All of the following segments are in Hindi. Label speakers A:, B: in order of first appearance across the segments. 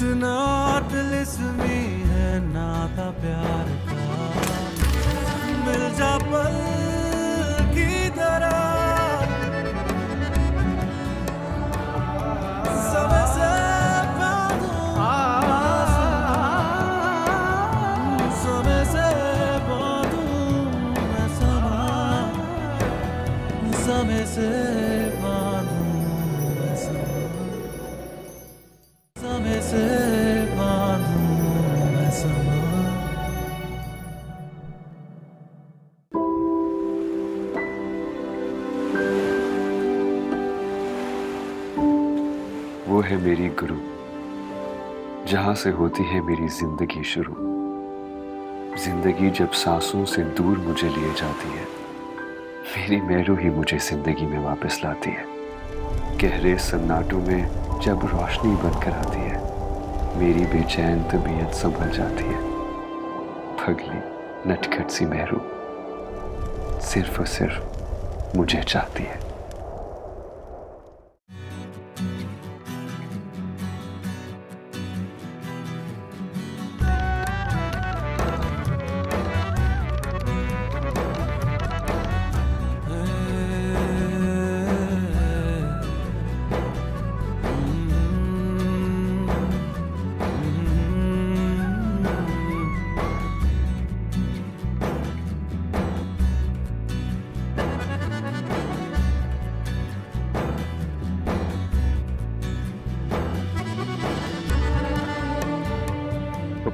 A: कितना तिलिस्मी है नाता प्यार का, मिल जा पल की तरह, समय से बांधूं समय से बांधूं मैं समय से बांधूं मैं समय से बांधूं मैं
B: वो है मेरी गुरु, जहां से होती है मेरी जिंदगी शुरू। जिंदगी जब सांसों से दूर मुझे लिए जाती है, मेरी मेरू ही मुझे जिंदगी में वापस लाती है। गहरे सन्नाटों में जब रोशनी बनकर आती है, मेरी बेचैन तबीयत संभल जाती है। पगली नटखट सी मेरू सिर्फ और सिर्फ मुझे चाहती है।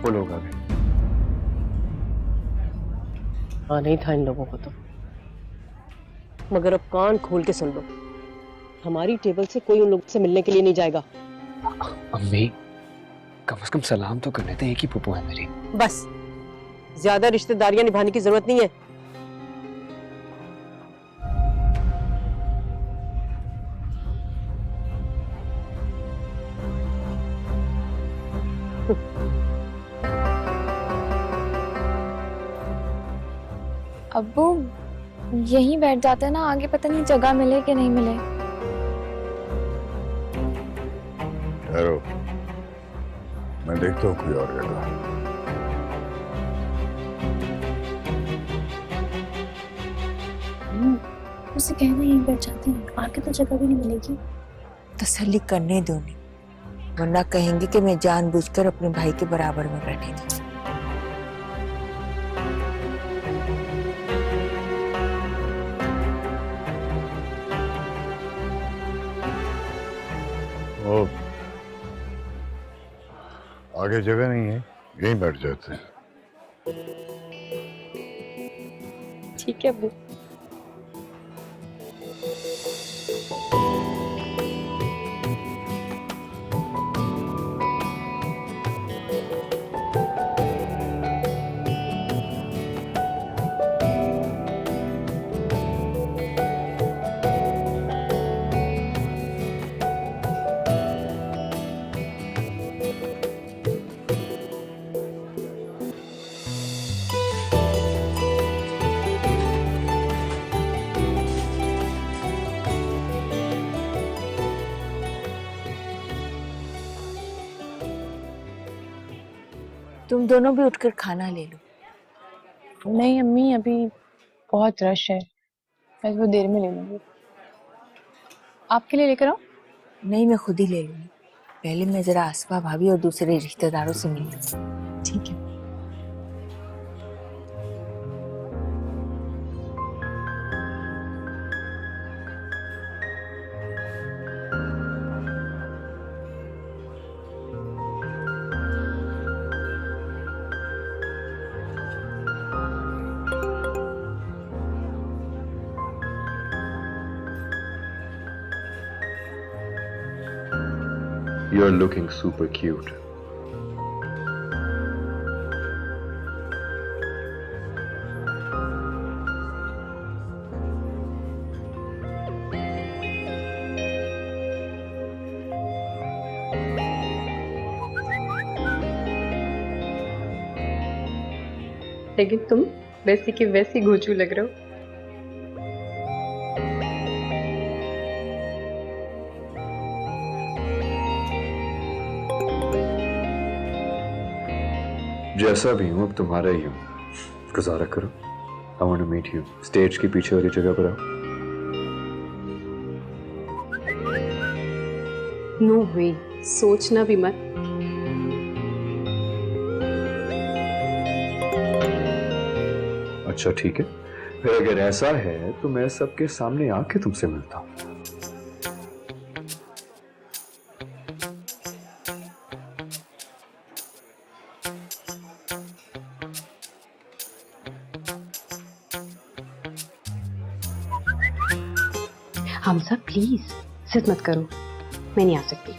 C: तो लोग आ गए।
D: आना ही था इन लोगों को तो, मगर अब कान खोल के सुन लो, हमारी टेबल से कोई उन लोगों से मिलने के लिए नहीं जाएगा।
B: अम्मी कम से कम सलाम तो करने थे, एक ही पुप्पो है मेरी।
D: बस ज्यादा रिश्तेदारियां निभाने की जरूरत नहीं है।
E: अब्बू यहीं बैठ जाते हैं ना, आगे पता नहीं जगह मिले कि नहीं मिले।
F: ठहरो, मैं देखता हूँ कोई और जगह।
E: उसे कहना यहीं बैठ जाते हैं, आगे तो जगह भी नहीं मिलेगी।
G: तसल्ली करने दो नहीं, वरना कहेंगे कि मैं जानबूझकर अपने भाई के बराबर में बैठी थी।
F: ओ, आगे जगह नहीं है, यहीं बैठ जाते हैं।
E: ठीक है अब्बू।
G: तुम दोनों भी उठकर खाना ले लो।
E: नहीं अम्मी, अभी बहुत रश है, बस वो देर में ले लूंगी। आपके लिए लेकर आओ?
G: नहीं, मैं खुद ही ले लूंगी। पहले मैं जरा आसपा भाभी और दूसरे रिश्तेदारों से मिल लूं।
E: ठीक है।
B: You're looking super cute.
E: लेकिन तुम वैसी की वैसी घोचू लग रहे हो।
B: जैसा भी हूं अब तुम्हारा ही हूं, गुजारा करो। I want to meet you. Stage के पीछे वाली जगह पर आओ।
H: नो वे, सोचना भी मत।
B: अच्छा ठीक है, फिर अगर ऐसा है तो मैं सबके सामने आके तुमसे मिलता हूं।
H: हम सब प्लीज जिद मत करो, मैं नहीं आ सकती।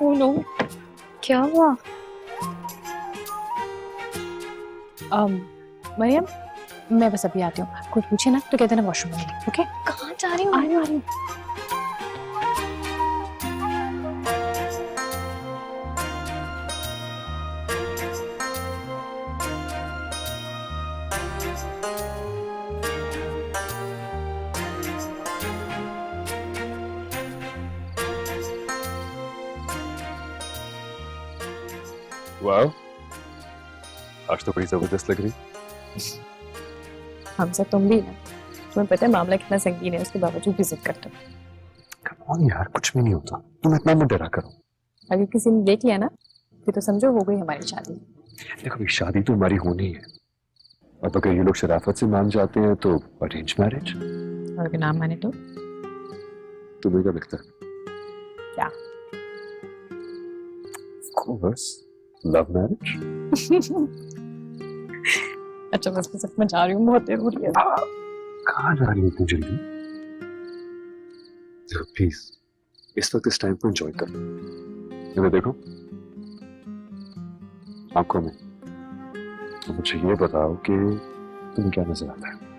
E: ओह नो, क्या हुआ? मरियम, मैं बस अभी आती हूँ। कोई पूछे ना तो कहते ना वॉशरूम में। ओके? कहाँ जा रही हूँ? आ रही हूँ।
B: वाह, आज तो बड़ी जबरदस्त लग रही।
E: हमसे तुम भी ना, तुम्हें पता है मामला कितना संगीन है, उसके बावजूद भी जिद करते हो।
B: कम ऑन यार, कुछ भी नहीं होता, तुम इतना मत डरा करो।
E: अगर किसी ने देख लिया ना फिर तो समझो हो गई हमारी शादी।
B: देखो ये शादी तो हमारी होनी है, अब अगर ये लोग शराफत से मान जाते हैं तो अरेंज मैरिज।
E: और अगर नाम माने तो
B: तुम्हें क्या लगता है?
E: क्या?
B: Of course, love marriage.
E: अच्छा बस मैं सच में जा रही हूँ, बहुत देर हो रही है।
B: कहाँ जा रही हो इतनी जल्दी? देखो प्लीज, इस वक्त इस टाइम को एंजॉय करो। इधर देखो आंखों में, तो मुझे ये बताओ कि तुम्हें क्या नजर आता है?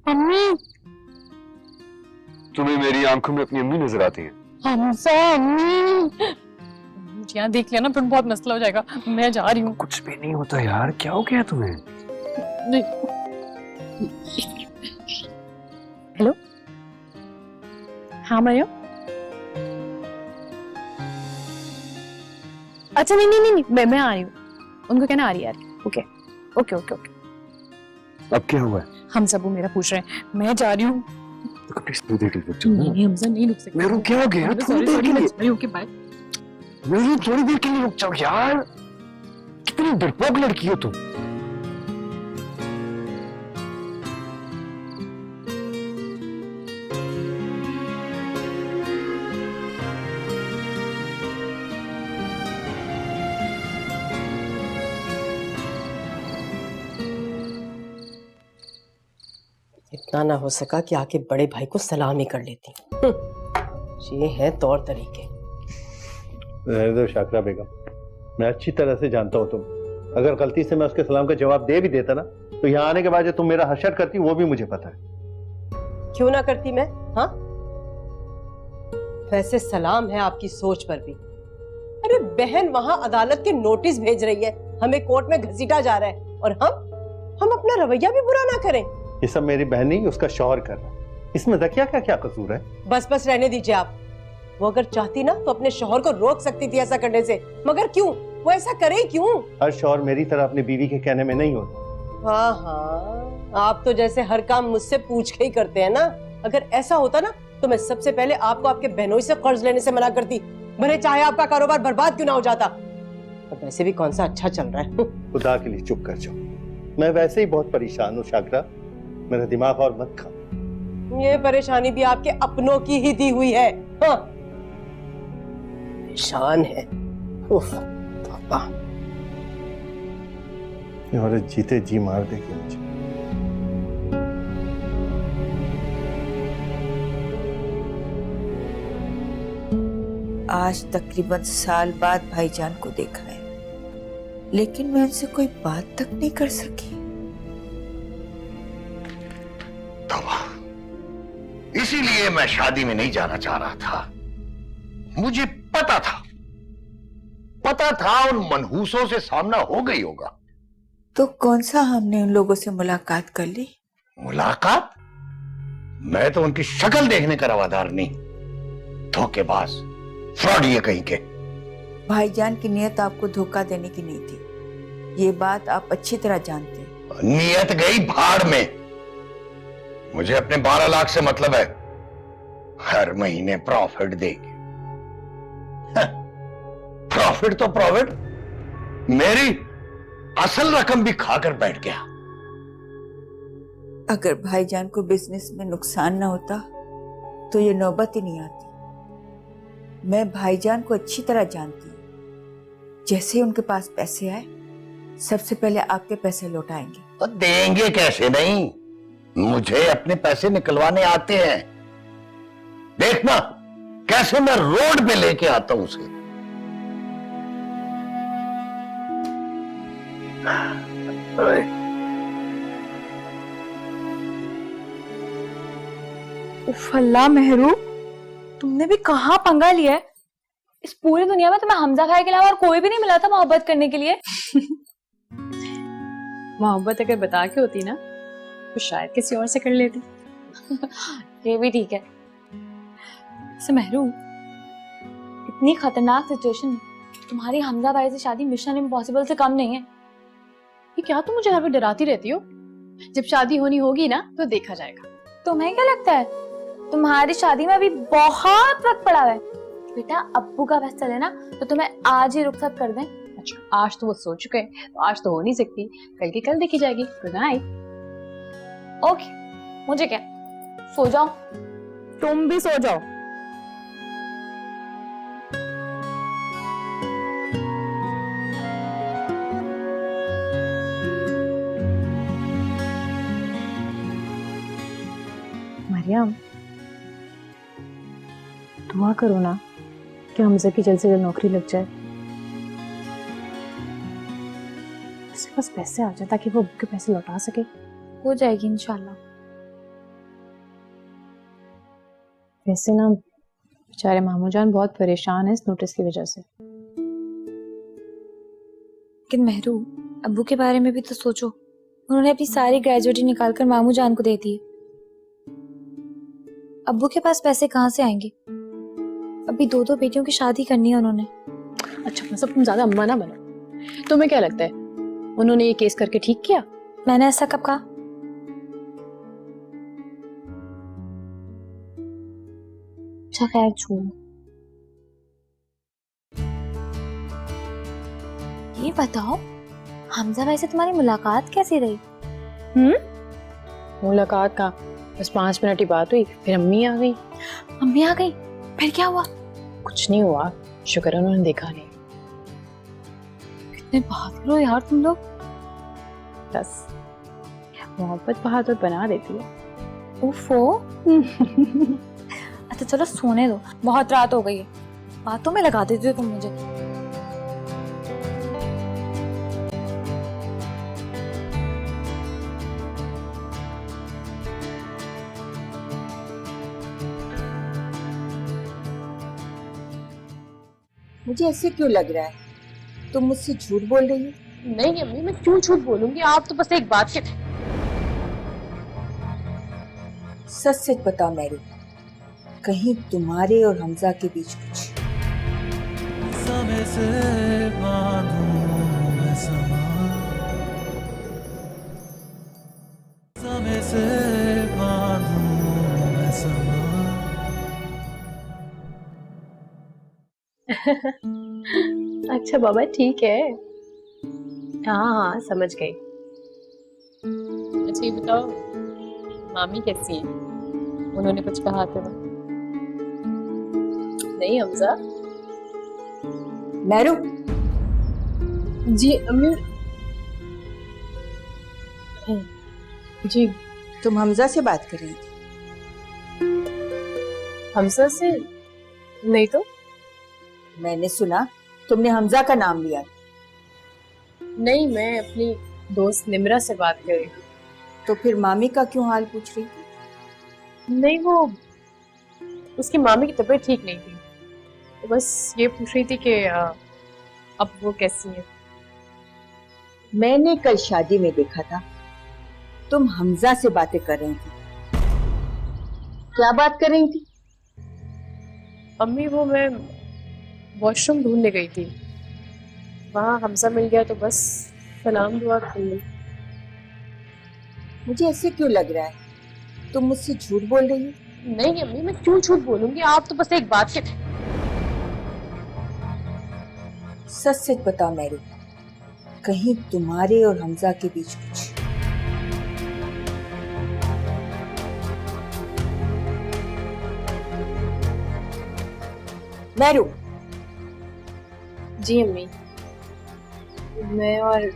E: अम्मी,
B: तुम्हें मेरी आंखों में अपनी अम्मी नजर आती है?
E: हमसे अम्मी। मुझे यहाँ देख लिया ना फिर बहुत मसला हो जाएगा। मैं जा रही हूँ।
B: कुछ भी नहीं होता यार, क्या हो गया तुम्हें?
E: हेलो, हाँ मरियम। अच्छा नहीं, मैं आ रही हूँ। उनको कहना आ रही है। Okay okay okay okay.
B: अब क्या हुआ है?
E: हम सब वो मेरा पूछ रहे हैं, मैं जा रही हूँ।
B: देखो प्लीज थोड़ी देर के लिए रुक जाओ।
E: नहीं हमसे नहीं रुक सकते।
B: मेरे को क्या हो गया? थोड़ी देर के लिए,
E: ओके बाय।
B: मेरी थोड़ी देर के लिए रुक जाओ यार। कितनी डरपोक लड़की हो तुम।
D: इतना ना हो सका कि आके बड़े भाई को सलाम ही कर लेती। ये है तौर तरीके।
C: रहने दो शाकरा बेगम, मैं अच्छी तरह से जानता हूँ तुम। अगर गलती से मैं उसके सलाम का जवाब दे भी देता ना तो यहाँ आने के बाद जो तुम मेरा हशर करती वो भी मुझे पता है।
D: क्यों ना करती मैं? हाँ, वैसे सलाम है आपकी सोच पर भी। अरे बहन वहां अदालत के नोटिस भेज रही है, हमें कोर्ट में घसीटा जा रहा है और हम अपना रवैया भी बुरा ना करें।
C: ये सब मेरी बहन नहीं उसका शौहर कर रहा है, इसमें ज़किया का क्या कसूर है?
D: बस रहने दीजिए आप। वो अगर चाहती ना तो अपने शौहर को रोक सकती थी ऐसा करने से, मगर क्यों? वो ऐसा करे क्यों?
C: हर शौहर मेरी तरह अपनी बीवी के कहने में नहीं होता।
D: हाँ, आप तो जैसे हर काम मुझसे पूछ के ही करते हैं ना। अगर ऐसा होता ना तो मैं सबसे पहले आपको आपके बहनोई से कर्ज लेने से मना करती, भले चाहे आपका कारोबार बर्बाद क्यों ना हो जाता। और वैसे भी कौन सा अच्छा चल रहा है।
C: खुदा के लिए चुप कर जाओ, मैं वैसे ही बहुत परेशान हूँ शाकरा, मेरा दिमाग और मत खा।
D: ये परेशानी भी आपके अपनों की ही दी हुई है। हाँ, परेशान है। उफ, पापा।
C: ये औरत जीते जी मार देगी मुझे।
G: आज तकरीबन साल बाद भाईजान को देखा है, लेकिन मैं उनसे कोई बात तक नहीं कर सकी।
F: इसीलिए मैं शादी में नहीं जाना चाह रहा था। मुझे पता था उन मनहूसों से सामना हो गई होगा।
G: तो कौन सा हमने उन लोगों से मुलाकात कर ली?
F: मुलाकात? मैं तो उनकी शक्ल देखने का रवादार नहीं। धोखेबाज, फ्रॉड ये कहीं के।
G: भाईजान की नियत आपको धोखा देने की नहीं थी, ये बात आप अच्छी तरह जानते हैं।
F: नियत गई भाड़ में। मुझे अपने 12 लाख से मतलब है। हर महीने प्रॉफिट देगी। प्रॉफिट तो प्रॉफिट, मेरी असल रकम भी खाकर बैठ गया।
G: अगर भाईजान को बिजनेस में नुकसान ना होता तो ये नौबत ही नहीं आती। मैं भाईजान को अच्छी तरह जानती हूँ। जैसे ही उनके पास पैसे आए, सबसे पहले आपके पैसे लौटाएंगे।
F: तो देंगे कैसे नहीं? मुझे अपने पैसे निकलवाने आते हैं। देखना कैसे मैं रोड पे लेके आता हूं उसे।
E: उफ अल्लाह मेहरू, तुमने भी कहाँ पंगा लिया है? इस पूरी दुनिया में तुम्हें हमजा खाए के अलावा और कोई भी नहीं मिला था मोहब्बत करने के लिए।
I: मोहब्बत अगर बता के होती ना तो शायद किसी और से कर लेती।
E: ये भी ठीक है। वैसे मेहरू, इतनी खतरनाक सिचुएशन में तुम्हारी हमजा भाई से शादी मिशन इम्पॉसिबल से कम नहीं है।
I: ये क्या तुम मुझे हर वक्त डराती रहती हो? जब शादी होनी होगी ना तो देखा जाएगा।
E: तुम्हें क्या लगता है तुम्हारी शादी में अभी बहुत वक्त पड़ा है? बेटा अब्बू का फैसला है ना, तो तुम्हें आज ही रुखसत कर दें।
I: अच्छा, आज तो वो सो चुके हैं तो आज तो हो नहीं सकती, कल की कल देखी जाएगी। Good night.
E: ओके, मुझे क्या, सो जाओ।
I: तुम भी सो जाओ। मरियम, दुआ करो ना कि हमजा की जल्द से जल्द नौकरी लग जाए। उसके पास पैसे आ जाए ताकि वो के पैसे लौटा सके।
E: हो जाएगी इंशाल्लाह।
I: वैसे ना बेचारे मामू जान बहुत परेशान है इस नोटिस की वजह से।
E: लेकिन मेहरू, अब्बू के बारे में भी तो सोचो। उन्होंने अपनी सारी ग्रेजुएटी निकालकर मामू जान को दे दी। अब्बू के पास पैसे कहाँ से आएंगे? अभी 2 बेटियों की शादी करनी है उन्होंने।
I: अच्छा मतलब तुम ज्यादा अम्मा ना बनो। तुम्हें क्या लगता है उन्होंने ये केस करके ठीक किया?
E: मैंने ऐसा कब कहा? अच्छा खैर छोड़ो। ये बताओ हमजा भाई से तुम्हारी मुलाकात कैसी रही?
I: मुलाकात का बस 5 मिनट ही बात हुई, फिर अम्मी आ गई।
E: अम्मी आ गई, फिर क्या हुआ?
I: कुछ नहीं हुआ, शुक्र है उन्होंने देखा नहीं।
E: कितने बहादुर हो यार तुम लोग।
I: बस मोहब्बत बहादुर बना देती है।
E: ओफो। अच्छा चलो सोने दो, बहुत रात हो गई है। बातों में लगा देती हो तुम मुझे।
G: मुझे ऐसे क्यों लग रहा है तुम मुझसे झूठ बोल रही हो?
I: नहीं अम्मी, मैं क्यों झूठ बोलूंगी? आप तो बस एक बात के
G: सच सच बताओ मैरी, कहीं तुम्हारे और हमजा के बीच कुछ?
A: समय से बांधूं मैं समा, समय से बांधूं मैं समा।
I: अच्छा बाबा ठीक है। हाँ हाँ समझ गई। अच्छा ये बताओ मामी कैसी है? उन्होंने कुछ कहा तो नहीं? हमजा।
G: मैरू।
I: जी अम्मी। जी
G: तुम हमजा से बात कर रही थी?
I: हमजा से नहीं तो।
G: मैंने सुना तुमने हमजा का नाम लिया।
I: नहीं, मैं अपनी दोस्त निम्रा से बात कर रही हूँ।
G: तो फिर मामी का क्यों हाल पूछ रही थी?
I: नहीं वो उसकी मामी की तबीयत ठीक नहीं थी तो बस ये पूछ रही थी कि अब वो कैसी है।
G: मैंने कल शादी में देखा था तुम हमजा से बातें कर रही थी। क्या बात कर रही थी?
I: अम्मी वो मैं वॉशरूम ढूंढने गई थी, वहाँ हमजा मिल गया तो बस सलाम दुआ कर ली।
G: मुझे ऐसे क्यों लग रहा है तुम मुझसे झूठ बोल रही हो?
I: नहीं अम्मी, मैं क्यों झूठ बोलूंगी, आप तो बस एक बात के।
G: सच सच बताओ मैरी, कहीं तुम्हारे और हमजा के बीच कुछ? मैरू।
I: जी अम्मी, मैं और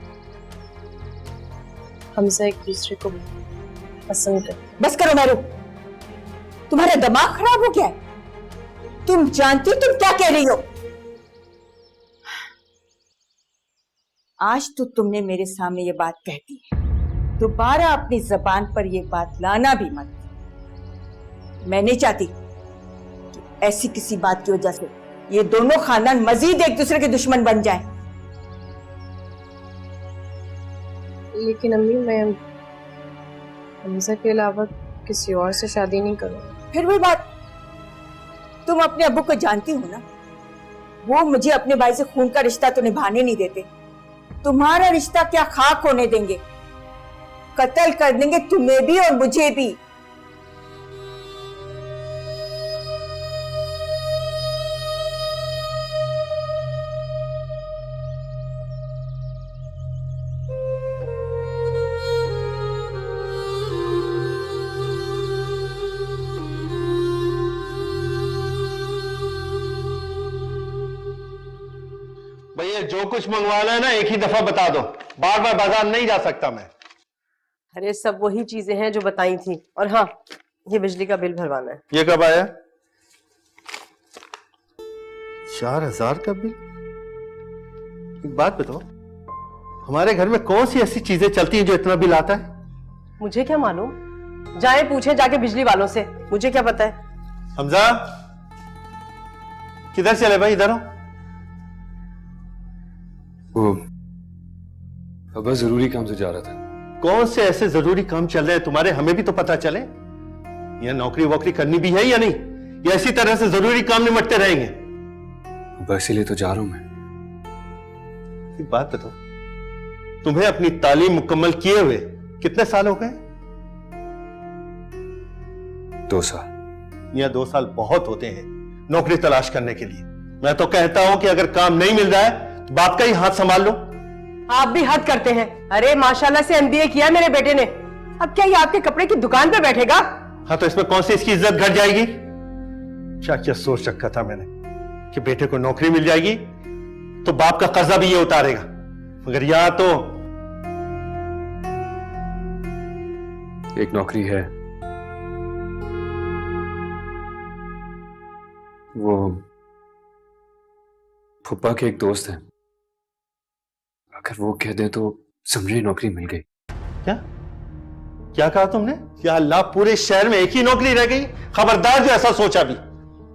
I: हमजा एक दूसरे को पसंद करते।
G: बस करो मैरू, तुम्हारा दिमाग खराब हो गया है? तुम जानती हो तुम क्या कह रही हो? आज तो तुमने मेरे सामने ये बात कह दी है, दोबारा अपनी जबान पर ये बात लाना भी मत। मैं नहीं चाहती कि ऐसी किसी बात की वजह से ये दोनों खानदान मजीद एक दूसरे के दुश्मन बन जाएं।
I: लेकिन अम्मी मैं हमजा के अलावा किसी और से शादी नहीं करूंगी।
G: फिर वही बात, तुम अपने अब्बू को जानती हो ना, वो मुझे अपने भाई से खून का रिश्ता तो निभाने नहीं देते। तुम्हारा रिश्ता क्या खाक होने देंगे, कत्ल कर देंगे तुम्हें भी और मुझे भी।
C: भैया जो कुछ मंगवाना है ना एक ही दफा बता दो, बार बार बाजार नहीं जा सकता मैं।
D: अरे सब वही चीजें हैं जो बताई थी। और हाँ, ये बिजली का बिल भरवाना है।
C: ये कब आया? 4000 का बिल? एक बात बताओ, हमारे घर में कौन सी ऐसी चीजें चलती हैं जो इतना बिल आता है?
D: मुझे क्या मालूम, जाए पूछे जाके बिजली वालों से, मुझे क्या पता है।
C: हमजा, किधर चले भाई? इधर हो।
B: वो अब्बा जरूरी काम से जा रहा था।
C: कौन से ऐसे जरूरी काम चल रहे हैं तुम्हारे, हमें भी तो पता चले। यह नौकरी वोकरी करनी भी है या नहीं, या इसी तरह से जरूरी काम निमटते रहेंगे?
B: अब्बा इसीलिए तो जा रहा हूं मैं।
C: एक बात बताओ, तुम्हें अपनी तालीम मुकम्मल किए हुए कितने साल हो गए?
B: 2 साल।
C: या 2 साल बहुत होते हैं नौकरी तलाश करने के लिए। मैं तो कहता हूं कि अगर काम नहीं मिल रहा है तो बात का ही हाथ संभाल लो।
D: आप भी हद करते हैं। अरे माशाल्लाह से एमबीए किया मेरे बेटे ने, अब क्या ये आपके कपड़े की दुकान पे बैठेगा?
C: हाँ तो इसमें कौन सी इसकी इज्जत घट जाएगी? क्या क्या सोच रखा था मैंने कि बेटे को नौकरी मिल जाएगी तो बाप का कर्जा भी ये उतारेगा, मगर यहां तो
B: एक नौकरी है, वो फुप्पा के एक दोस्त हैं, अगर वो कह दें तो समझे नौकरी मिल गई।
C: क्या क्या कहा तुमने? या अल्लाह, पूरे शहर में एक ही नौकरी रह गई? खबरदार जो ऐसा सोचा भी।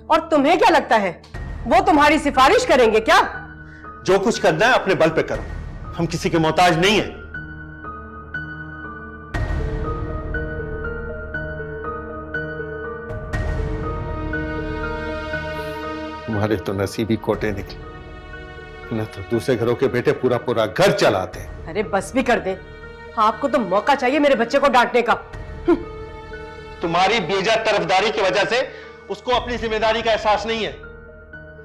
D: और तुम्हें क्या लगता है वो तुम्हारी सिफारिश करेंगे क्या?
C: जो कुछ करना है अपने बल पे करो, हम किसी के मोहताज नहीं है। तुम्हारे तो नसीबी कोटे निकले, न तो दूसरे घरों के बेटे पूरा पूरा घर चलाते हैं।
D: अरे बस भी कर दे, आपको तो मौका चाहिए मेरे बच्चे को डांटने का।
C: तुम्हारी बेजा तरफदारी की वजह से उसको अपनी जिम्मेदारी का एहसास नहीं है।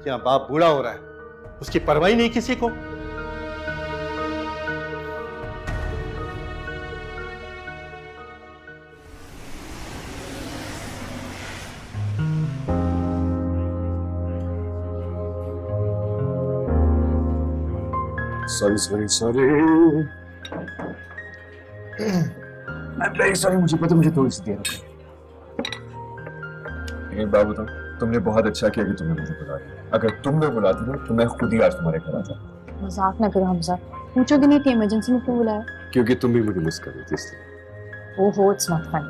C: क्या बाप बूढ़ा हो रहा है, उसकी परवाही नहीं किसी को।
B: सॉरी वेरी सॉरी, मुझे पता, मुझे थोड़ी सी देर।
J: एक बात बताओ, तुमने बहुत अच्छा किया कि तुमने मुझे बुला लिया। अगर तुमने बुलाती ना तो मैं खुद ही आज तुम्हारे घर आता।
I: मजाक ना करो हमजा, पूछोगे नहीं कि इमरजेंसी में क्यों बुलाया?
B: क्योंकि तुम भी मुझे मिस कर रही थी इसलिए।
I: ओहो, इट्स नॉट फन।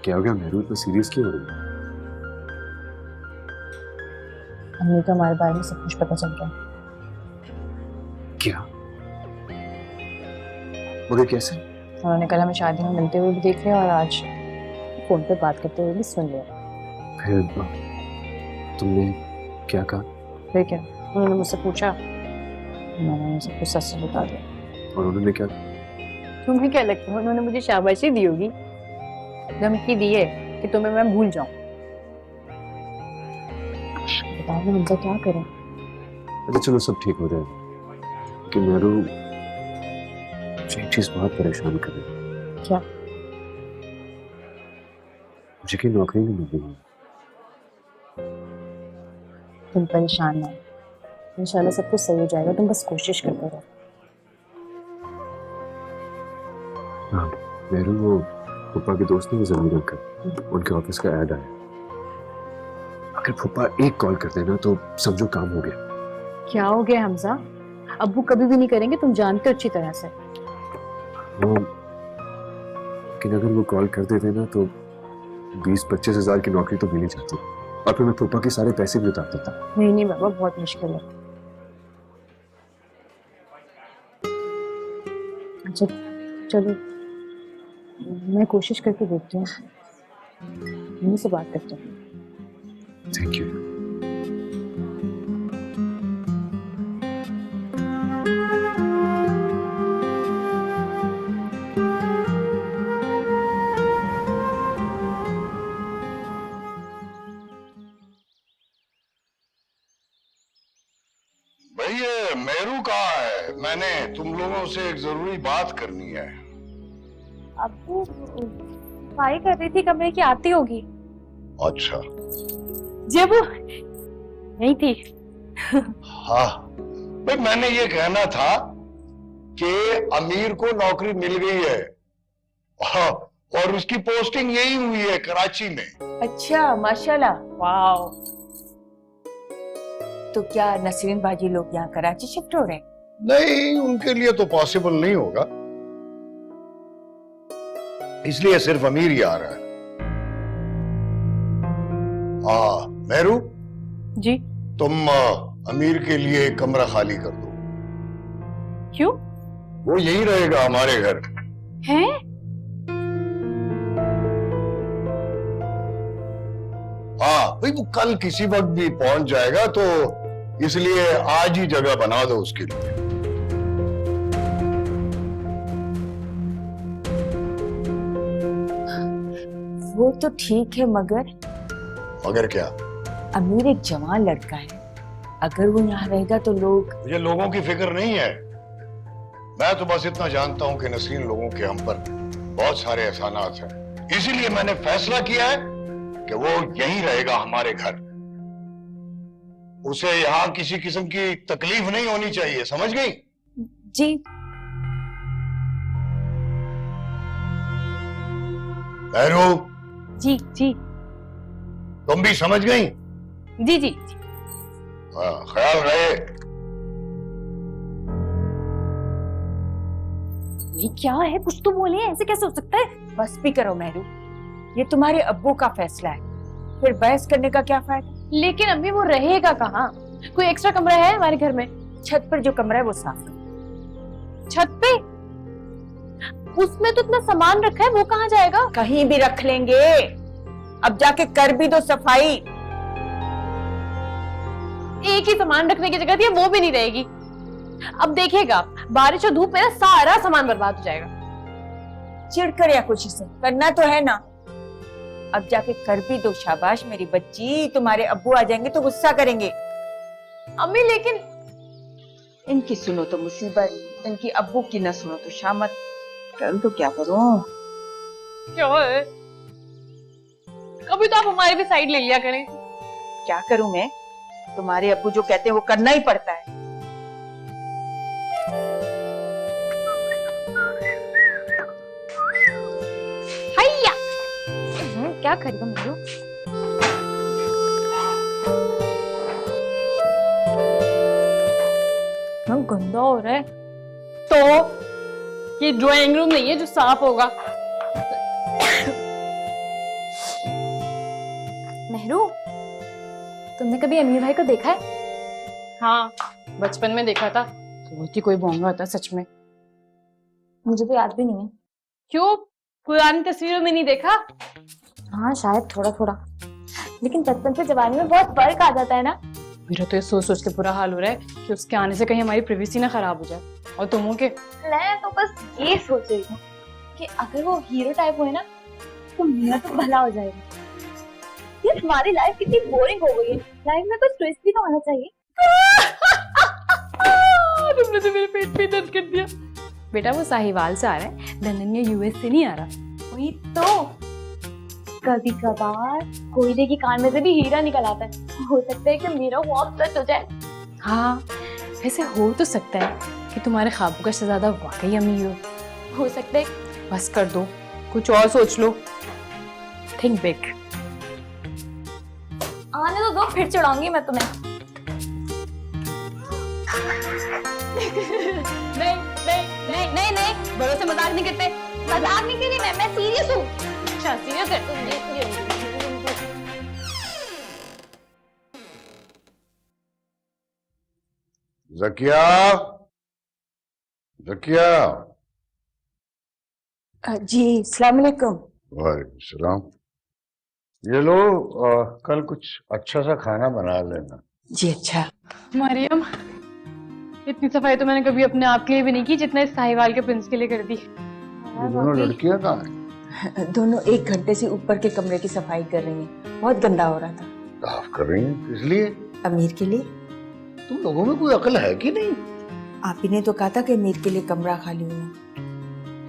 B: क्या हो गया मेरू, इतना सीरियस क्यों हो रही है?
I: अम्मी को हमारे बारे में सब कुछ पता चल गया।
B: क्या? मगर कैसे?
I: उन्होंने कल हमें शादी में मिलते हुए भी देख लिया और आज फोन पे बात करते हुए भी सुन लिया।
B: फिर तुमने क्या कहा?
I: फिर क्या, उन्होंने मुझसे पूछा, मैंने उन्हें सब कुछ सच से बता दिया।
B: और उन्होंने क्या?
I: तुम्हें क्या लगता है उन्होंने मुझे शाबाशी दी होगी? धमकी दी है कि तुम्हें मैं भूल जाऊं। बताओ ना हमसे क्या करें?
B: अच्छा चलो सब ठीक हो जाए कि मेरू एक चीज बहुत परेशान कर रही है।
I: क्या?
B: मुझे की नौकरी नहीं मिल रही।
I: तुम परेशान ना, इंशाल्लाह सब कुछ सही हो जाएगा, तुम बस कोशिश करते रहो।
B: हाँ मेरू वो फूफा के दोस्त ने जमीर अंकल, उनके ऑफिस का ऐड आया। अगर फूफा एक कॉल कर देना तो समझो काम हो गया।
I: क्या हो गया हमजा? अब्बू कभी भी नहीं करेंगे, तुम जानते हो अच्छी तरह से।
B: हाँ लेकिन अगर वो कॉल कर देते ना तो 20-25 हजार की नौकरी तो मिल ही जाती और फिर मैं फूफा के सारे पैसे भी उतार देता।
I: नहीं नहीं बाबा, बहुत मुश्किल है। अच्छा चलो, मैं कोशिश करके देखती हूँ, मम्मी से बात करती हूँ।
B: Thank you.
F: भाई ये मेरू कहाँ है? मैंने तुम लोगों से एक जरूरी बात करनी है।
E: अब्बू सफाई कर रही थी कमरे की, आती होगी।
F: अच्छा
E: जब वो नहीं थी।
F: हाँ भाई, मैंने ये कहना था कि अमीर को नौकरी मिल गई है और उसकी पोस्टिंग यही हुई है कराची में।
G: अच्छा माशाल्लाह, वाह। तो क्या नसरीन बाजी लोग यहाँ कराची शिफ्ट हो रहे हैं?
F: नहीं, उनके लिए तो पॉसिबल नहीं होगा, इसलिए सिर्फ अमीर ही आ रहा है। हाँ मेरू
I: जी?
F: तुम अमीर के लिए एक कमरा खाली कर दो।
I: क्यों?
F: वो यही रहेगा हमारे घर।
I: हैं?
F: हाँ भाई, वो कल किसी वक्त भी पहुंच जाएगा, तो इसलिए आज ही जगह बना दो उसके लिए।
G: वो तो ठीक है, मगर
F: मगर क्या?
G: अमीर एक जवान लड़का है, अगर वो यहाँ रहेगा तो लोग।
F: मुझे लोगों की फिक्र नहीं है, मैं तो बस इतना जानता हूं कि नसीन लोगों के हम पर बहुत सारे एहसानात हैं, इसीलिए मैंने फैसला किया है कि वो यहीं रहेगा हमारे घर। उसे यहाँ किसी किस्म की तकलीफ नहीं होनी चाहिए, समझ गई?
G: जी।
F: बहरू,
I: जी जी
F: तुम भी समझ गई?
I: जी जी।
F: हाँ, ख्याल रहे।
G: ये क्या है, कुछ तो बोले, ऐसे कैसे हो सकता है? बस भी करो मेहरू, ये तुम्हारे अब्बू का फैसला है, फिर बहस करने का क्या फायदा?
I: लेकिन अम्मी वो रहेगा कहाँ? कोई एक्स्ट्रा कमरा है हमारे घर में?
G: छत पर जो कमरा है वो साफ करो।
I: छत पे? उसमें तो इतना सामान रखा है, वो कहाँ जाएगा?
G: कहीं भी रख लेंगे, अब जाके कर भी दो सफाई।
I: एक ही सामान रखने की जगह थी, वो भी नहीं रहेगी। अब देखिएगा, बारिश और धूप में ना सारा सामान बर्बाद हो जाएगा।
G: चिढ़कर या खुशी से करना तो है ना, अब जाके कर भी दो। शाबाश मेरी बच्ची, तुम्हारे अब्बू आ जाएंगे तो गुस्सा करेंगे।
I: अम्मी लेकिन
G: इनकी सुनो तो मुसीबत, इनकी अब्बू की ना सुनो तो शामत। करूं तो क्या करूं?
I: क्या है? कभी तो आप हमारी भी साइड ले लिया करें।
G: क्या करूं मैं? तुम्हारे अब्बू जो कहते हैं वो करना ही पड़ता है।
I: हैया! क्या खरीदा मेरू? हम गंदा हो रहा है। तो ये ड्राइंग रूम नहीं है जो साफ होगा।
E: मेहरू, तुमने कभी अमीर भाई को देखा है?
I: हाँ, बचपन में देखा था। बहुत ही कोई बोंगा होता है सच में।
E: मुझे तो याद भी नहीं है।
I: क्यों, पुरानी तस्वीरों में नहीं देखा?
E: हाँ शायद थोड़ा थोड़ा, लेकिन बचपन से जवानी में बहुत फर्क आ जाता है ना।
I: मेरा तो ये सोच सोच के बुरा हाल हो रहा है कि उसके आने से कहीं हमारी प्रिवेसी ना खराब हो जाए। और तुम के
E: मैं तो बस ये सोच रही हूँ कि अगर वो हीरो टाइप हुए ना तो मेरा तो भला हो जाएगा। ये हमारी लाइफ कितनी बोरिंग हो गई है, लाइफ में कुछ ट्विस्ट भी तो होना चाहिए।
I: तुमने तो मेरे पेट पे दर्द कर दिया। बेटा वो साहिवाल से आ रहा है, लंदन या यूएस से नहीं आ रहा।
E: वही तो, कभी कभार कोयले की कान में से भी हीरा निकल आता है। हो सकता है कि मेरा ख्वाब सच हो जाए।
I: हाँ, वैसे हो तो सकता है कि तुम्हारे ख्वाबों का शहजादा वाकई अमीर
E: हो सकता है।
I: बस कर दो, कुछ और सोच लो। Think big.
E: आने तो दो, फिर चढ़ाऊंगी मैं तुम्हें।
I: नहीं नहीं नहीं नहीं नहीं, बड़ों से मजाक नहीं करते।
E: मजाक नहीं कर रही मैं सीरियस हूँ।
I: अच्छा सीरियस है?
F: जकिया, जकिया।
G: जी अस्सलाम वालेकुम।
F: वालेकुम सलाम। ये लो, कल कुछ अच्छा सा खाना बना लेना।
G: जी अच्छा।
I: मरियम, इतनी सफाई तो मैंने कभी अपने आप के लिए भी नहीं की जितना इस साहिवाल के प्रिंस के लिए कर दी।
F: ये दोनों लड़कियां कहाँ हैं?
G: दोनों 1 घंटे से ऊपर के कमरे की सफाई कर रही हैं। बहुत गंदा हो रहा था।
F: साफ कर रही हैं? इसलिए
G: अमीर के लिए।
F: तुम लोगों में कोई अकल है कि नहीं?
G: आप ही ने तो कहा था कि अमीर के लिए कमरा खाली हुआ।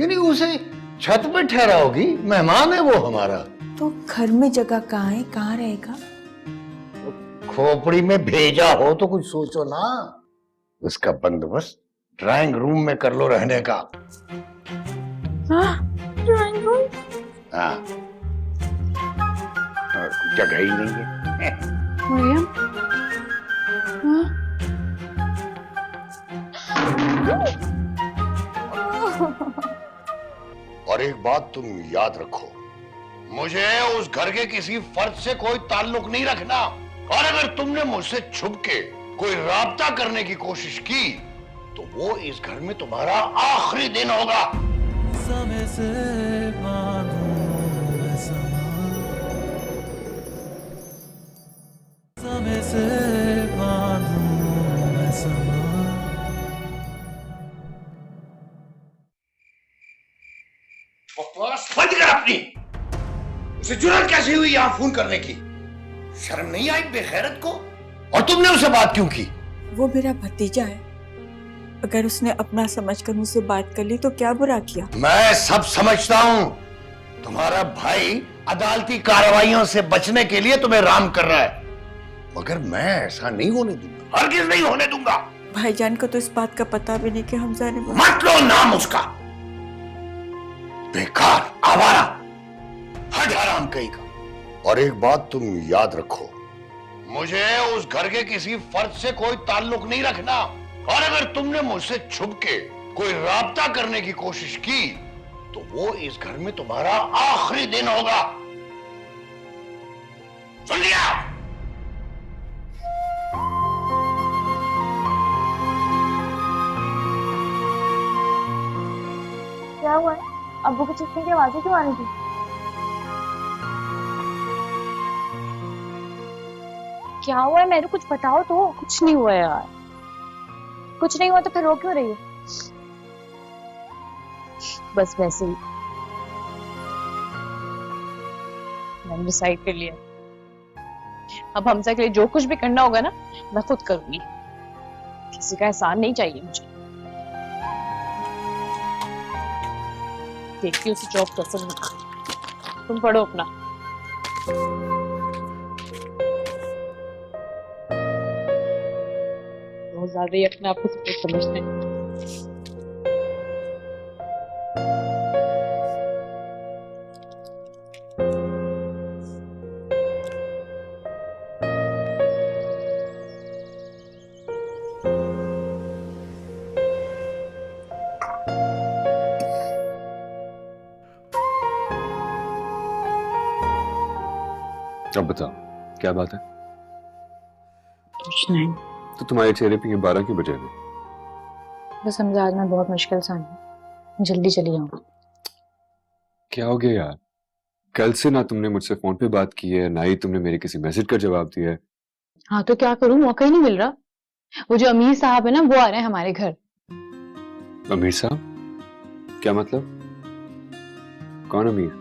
F: यानी उसे छत पे ठहराओगी? मेहमान है वो हमारा।
G: तो घर में जगह कहाँ है, कहाँ रहेगा?
F: खोपड़ी में भेजा हो तो कुछ सोचो ना। उसका बंदोबस्त ड्राइंग रूम में कर लो रहने का।
E: Drawing room?
F: हाँ, और जगह ही नहीं है।
I: मरियम,
F: और एक बात तुम याद रखो, मुझे उस घर के किसी फर्द से कोई ताल्लुक नहीं रखना। और अगर तुमने मुझसे छुप के कोई राब्ता करने की कोशिश की तो वो इस घर में तुम्हारा आखिरी दिन होगा।
A: समय से बांधूं मैं समय से बांधूं मैं
F: बकवास बंद कर अपनी। उसे जुर्रत कैसे हुई यहां फोन करने की? शर्म नहीं आई बेगैरत को? और तुमने उसे बात क्यों की?
G: वो मेरा भतीजा है, अगर उसने अपना समझकर मुझसे बात कर ली तो क्या बुरा किया?
F: मैं सब समझता हूं। तुम्हारा भाई अदालती कार्रवाइयों से बचने के लिए तुम्हें राम कर रहा है, मगर मैं ऐसा नहीं होने दूंगा, हरगिज़ नहीं होने दूंगा।
G: भाईजान को तो इस बात का पता भी नहीं कि हमजा ने
F: मत लो नाम उसका, बेकार आवारा, हद हराम कहीं का। और एक बात तुम याद रखो, मुझे उस घर के किसी फर्द से कोई ताल्लुक नहीं रखना। और अगर तुमने मुझसे छुप के कोई राब्ता करने की कोशिश की तो वो इस घर में तुम्हारा आखिरी दिन होगा। सुन लिया?
E: क्या हुआ है? अब्बू को चीखने की आवाजें क्यों आ रही थी? क्या हुआ है? मेरे कुछ बताओ तो।
I: कुछ नहीं हुआ यार।
E: कुछ नहीं हुआ तो फिर रो क्यों रही हो?
I: बस वैसे ही मैंने डिसाइड कर लिया, अब हमजा के लिए जो कुछ भी करना होगा ना मैं खुद करूंगी। किसी का एहसान नहीं चाहिए मुझे। देखती हूँ उसे जॉब कैसे मिलती। तुम पढ़ो अपना। बहुत ज्यादा ही अपने आप को सपोर्ट समझते हैं।
B: अब बताओ क्या बात है?
I: कुछ नहीं,
B: तो तुम्हारे चेहरे पे ये 12 क्यों बजे हैं?
I: बस हमजा आज मैं बहुत मुश्किल से आई हूँ, जल्दी चली जाऊँ।
B: क्या हो गया यार? कल से ना तुमने मुझसे फोन पे बात की है, ना ही तुमने मेरे किसी मैसेज का जवाब दिया है।
I: हाँ तो क्या करूँ, मौका ही नहीं मिल रहा। वो जो अमीर साहब है ना, वो आ रहे हैं हमारे घर।
B: अमीर साहब? क्या मतलब? कौन अमीर?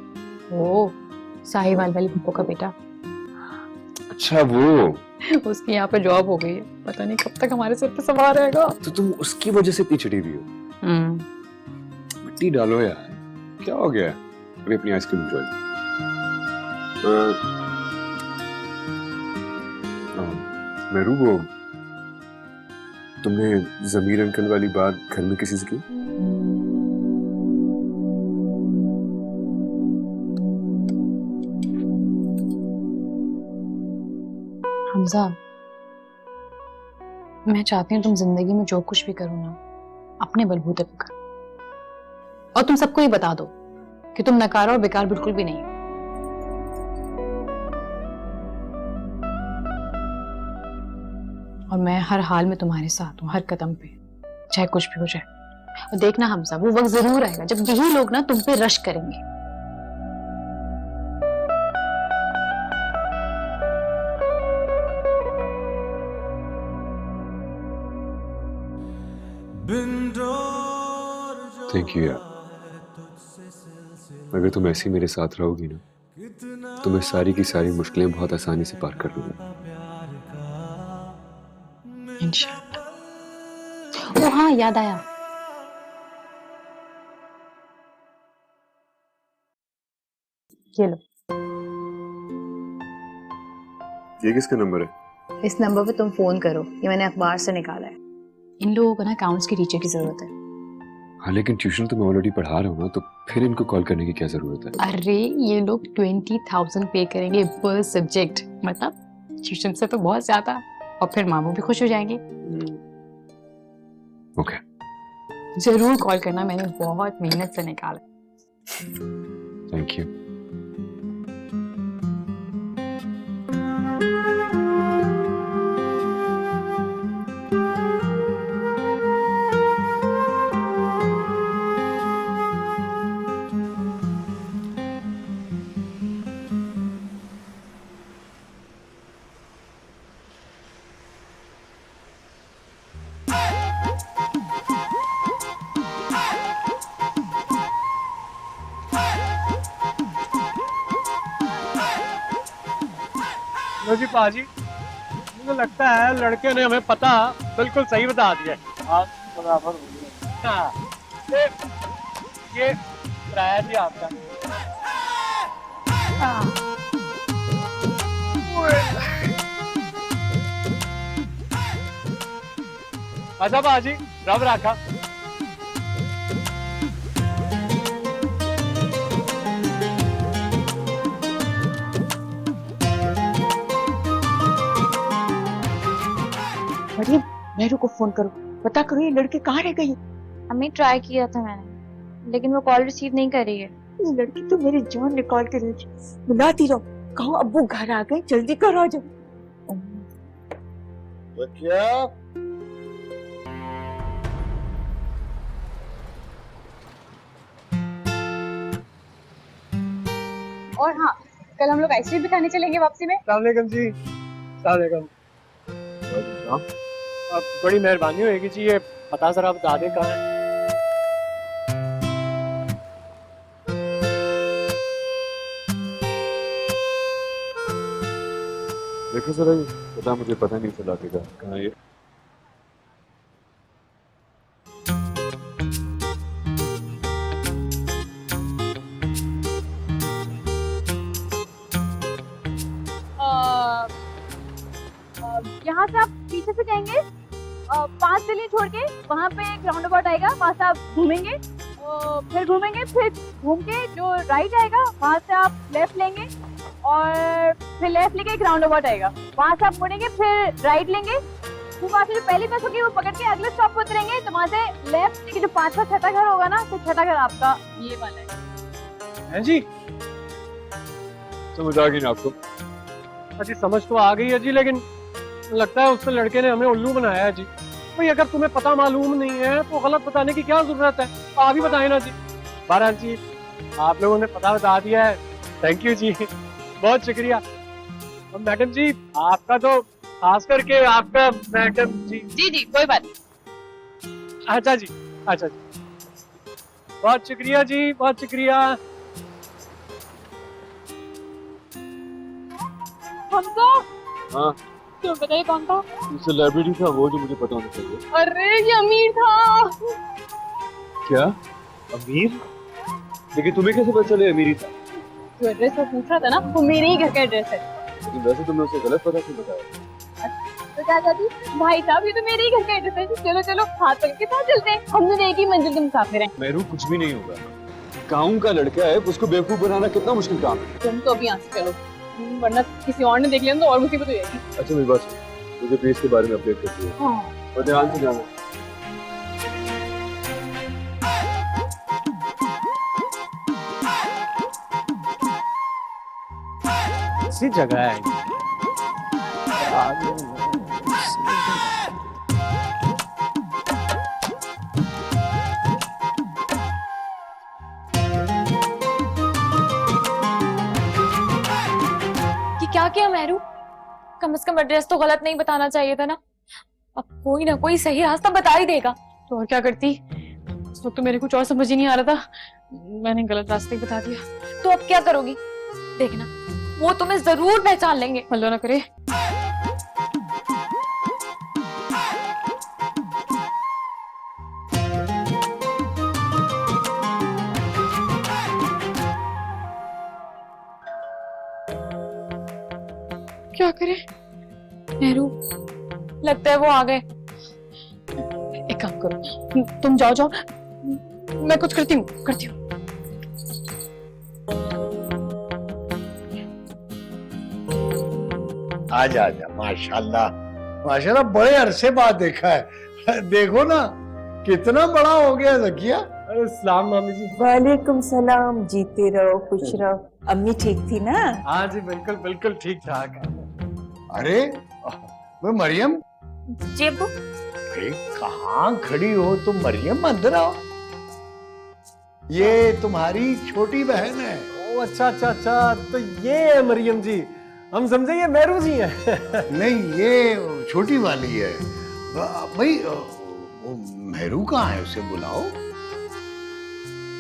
I: वो साहिवाल वाली भूपो का बेटा।
B: अच्छा वो।
I: उसकी यहाँ पे जॉब हो गई है, पता नहीं कब तक हमारे सिर पे सवार रहेगा।
B: तो तुम उसकी वजह से इतनी चिढ़ी हुई हो? मिट्टी डालो यार, क्या हो गया? अभी अपनी आइसक्रीम एंजॉय। मेरू, वो तुमने जमीर अंकल वाली बात घर में किसी से की?
I: हमजा, मैं चाहती हूँ तुम जिंदगी में जो कुछ भी करो ना, अपने बलबूते पे करो। और तुम सबको ही बता दो कि तुम नकारा और बेकार बिल्कुल भी नहीं हो। और मैं हर हाल में तुम्हारे साथ हूँ, हर कदम पे, चाहे कुछ भी हो जाए। और देखना हमजा, वो वक्त जरूर आएगा जब यही लोग ना तुम पे रश करेंगे।
B: थैंक यू यार। अगर तुम ऐसी मेरे साथ रहोगी ना, तो मैं सारी की सारी मुश्किलें बहुत आसानी से पार कर लूंगा।
I: इंशाअल्लाह। ओ हाँ, याद आया, ये लो।
B: ये किसका नंबर है?
I: इस नंबर पे तुम फोन करो, ये मैंने अखबार से निकाला है। इन लोगों को ना अकाउंट्स के टीचर की जरूरत है।
B: हाँ लेकिन ट्यूशन तो मैं ऑलरेडी पढ़ा रहा हूँ ना, तो फिर इनको कॉल करने की क्या जरूरत है?
I: अरे ये लोग 20,000 पे करेंगे पर सब्जेक्ट, मतलब ट्यूशन से तो बहुत ज्यादा। और फिर मामू भी खुश हो जाएंगे।
B: ओके।
I: जरूर कॉल करना, मैंने बहुत मेहनत से निकाला।
B: Thank you.
C: लो जी पाजी, मुझे लगता है लड़के ने हमें पता बिल्कुल सही बता दिया है। आप बराबर हो गए। हाँ, ये किराया जी आपका। अच्छा पाजी, रब रखा।
G: मरियम, नेहरू को फोन करो, पता करो ये लड़की कहाँ रह गई।
E: अम्मी ट्राई किया था मैंने, लेकिन वो कॉल रिसीव नहीं कर रही है।
G: ये लड़की तो मेरी जान निकाल के रही, बुलाती रहो, कहो अब्बू घर आ गए, जल्दी करो आ जाओ।
F: क्या?
E: और हाँ, कल हम लोग आइसक्रीम भी खाने चलेंगे वापसी में।
C: अस्सलाम वालेकुम जी। अस्सलाम वालेकुम। अब बड़ी मेहरबानी होगी जी, ये पता जरा बता दें कहाँ है।
B: देखो जरा, ये पता मुझे पता नहीं चला देगा कहाँ है ये।
E: यहाँ से आप पीछे से जाएंगे, 5 गली छोड़ के वहाँ पे एक राउंड अबाउट आएगा, वहाँ से आप घूमेंगे, फिर घूमेंगे, फिर घूम के जो राइट आएगा वहाँ से आप लेफ्ट लेंगे, और फिर लेफ्ट लेके एक राउंड अबाउट आएगा, वहाँ से आप मुड़ेंगे, फिर राइट लेंगे, फिर वहाँ से जो पहली बस होगी वो पकड़ के अगले स्टॉप पे उतरेंगे, तो वहाँ से लेफ्ट लेके जो 5वां छठा घर होगा ना, तो छठा घर आपका ये वाला है
C: जी।
B: समझ आ गई ना आपको?
C: अजी समझ तो आ गई है जी, लेकिन लगता है उससे लड़के ने हमें उल्लू बनाया है जी। भाई अगर तुम्हें पता मालूम नहीं है तो गलत बताने की क्या जरूरत है, आप ही बताए ना जी। बहरहाल जी आप लोगों ने पता बता दिया है, थैंक यू जी, बहुत शुक्रिया। और मैडम जी आपका तो खास करके आपका मैडम जी।
I: जी जी कोई बात नहीं।
C: अच्छा जी, अच्छा जी, बहुत शुक्रिया जी, बहुत शुक्रिया।
E: हमजा
C: हाँ
E: तुम बताइए कौन था?
C: सेलिब्रिटी था वो जो मुझे पता होना चाहिए।
E: अरे ये अमीर था।
B: क्या अमीर? लेकिन तुम्हें कैसे पता चले अमीरी था?
E: जो एड्रेस वो पूछ रहा था ना वो मेरे ही घर का एड्रेस है।
B: लेकिन वैसे तुमने उसे गलत पता क्यों बताया?
E: तो क्या कहती भाई साहब ये तो मेरे ही घर का एड्रेस है। चलो चलो हाथ पकड़ के साथ चलते हैं, हम लोग एक ही मंजिल के मुसाफिर हैं।
B: मेरू कुछ भी नहीं होगा, गाँव का लड़का है, उसको बेवकूफ बनाना कितना मुश्किल काम है।
E: तुम तो अभी यहाँ से चलो, वरना किसी और ने देख लिया तो और मुसीबत हो जाएगी।
B: अच्छा मेरी बात सुनो, मुझे प्लीज के बारे में अपडेट करती है
E: हाँ
B: और ध्यान से जाना।
C: इसी जगह है।
I: ये क्या किया मेरू? कम से कम एड्रेस तो गलत नहीं बताना चाहिए था ना। अब कोई ना कोई सही रास्ता बता ही देगा तो और क्या करती। इस वक्त तो मेरे कुछ और समझ ही नहीं आ रहा था, मैंने गलत रास्ते ही बता दिया। तो अब क्या करोगी? देखना वो तुम्हें जरूर पहचान लेंगे, अल्लाह ना करे। क्या करे नेहरू? लगता है वो आ गए। एक काम करो, तुम जाओ जाओ, मैं कुछ करती हूँ।
F: आजा आजा, माशाल्लाह माशाल्लाह, बड़े अरसे बाद देखा है। देखो ना कितना बड़ा हो गया ज़किया।
C: अरे सलाम मामी जी।
G: वालेकुम सलाम, जीते रहो खुश रहो। अम्मी ठीक थी ना?
C: हाँ जी बिल्कुल बिल्कुल ठीक ठाक।
F: अरे वो मरियम,
I: जी अब्बू।
F: अरे कहाँ खड़ी हो तुम मरियम, अंदर आओ। ये तुम्हारी छोटी बहन है।
C: ओ अच्छा अच्छा अच्छा, तो ये है मरियम जी, हम समझे ये मेरू जी है।
F: नहीं ये छोटी वाली है भाई। वो मेहरू कहाँ है, उसे बुलाओ।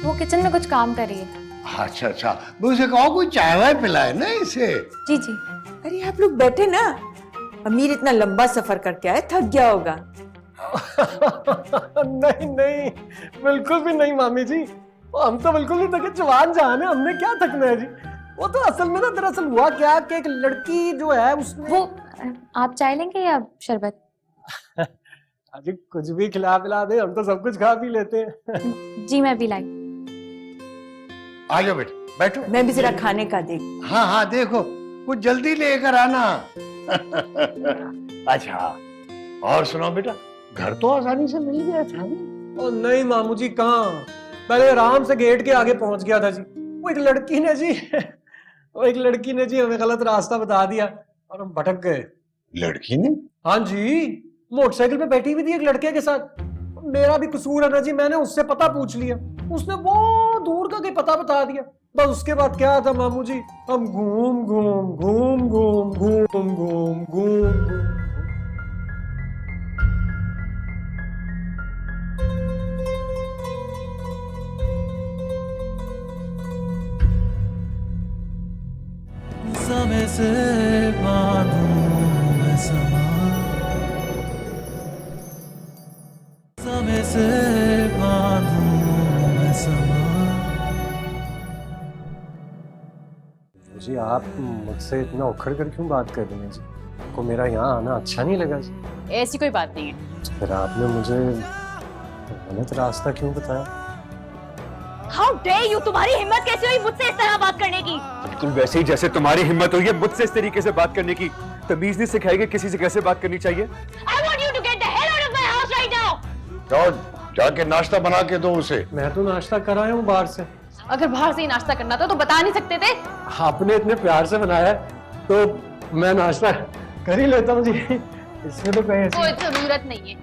I: वो किचन में कुछ काम कर रही है।
F: अच्छा अच्छा, मैं उसे कहो कोई चाय वाय पिलाए ना इसे।
I: जी जी।
G: अरे आप लोग बैठे ना, अमीर इतना लंबा सफर करके आए, थक गया होगा।
C: नहीं नहीं बिल्कुल भी नहीं मामी जी, हम तो बिल्कुल नहीं थके, जवान जान है, हमने क्या थकना है जी। वो तो असल में ना दरअसल हुआ क्या कि एक लड़की जो है उसने
I: वो आप चाय लेंगे या शरबत?
C: अजी कुछ भी खिला पिला दे, हम तो सब कुछ खा पी लेते हैं।
I: जी मैं भी लाई।
F: आ जाओ बेटा, बैठो।
G: मैं भी जरा खाने का देख।
F: हाँ हाँ देखो, कुछ जल्दी लेकर आना। अच्छा और सुनो बेटा, घर तो आसानी से मिल गया था ना?
C: ओ नहीं मामू जी कहाँ, पहले आराम से गेट के आगे पहुंच गया था जी। वो एक लड़की ने जी वो एक लड़की ने जी हमें गलत रास्ता बता दिया और हम भटक गए।
F: लड़की ने?
C: हाँ जी, मोटरसाइकिल पे बैठी हुई थी एक लड़के के साथ। मेरा भी कसूर है ना जी, मैंने उससे पता पूछ लिया, उसने बहुत दूर का कोई पता बता दिया। बस उसके बाद क्या था मामू जी, हम घूम घूम घूम घूम घूम घूम घूम।
A: समय से बांधूं मैं समा, समय से बांधूं मैं समा।
C: जी आप मुझसे इतना उखड़ कर क्यों बात कर रही हैं जी? आपको मेरा यहाँ आना अच्छा नहीं लगा जी?
I: ऐसी कोई बात नहीं है।
C: फिर आपने मुझे गलत रास्ता क्यों बताया?
E: हाउ डेयर यू, तुम्हारी हिम्मत कैसे हुई मुझसे इस तरह बात करने की?
B: बिल्कुल वैसे ही जैसे तुम्हारी हिम्मत हुई है मुझसे इस तरीके से बात करने की। तमीज नहीं सिखाएगी किसी से कैसे बात करनी चाहिए।
E: I want you to get the hell out of my house right now.
F: जाओ जाके नाश्ता बना के दो उसे।
C: मैं तो नाश्ता कर आया हूँ बाहर से।
I: अगर बाहर से ही नाश्ता करना था तो बता नहीं सकते थे?
C: आपने इतने प्यार से बनाया है तो मैं नाश्ता कर ही लेता हूँ जी। इसमें तो कहीं
E: कोई जरूरत नहीं है,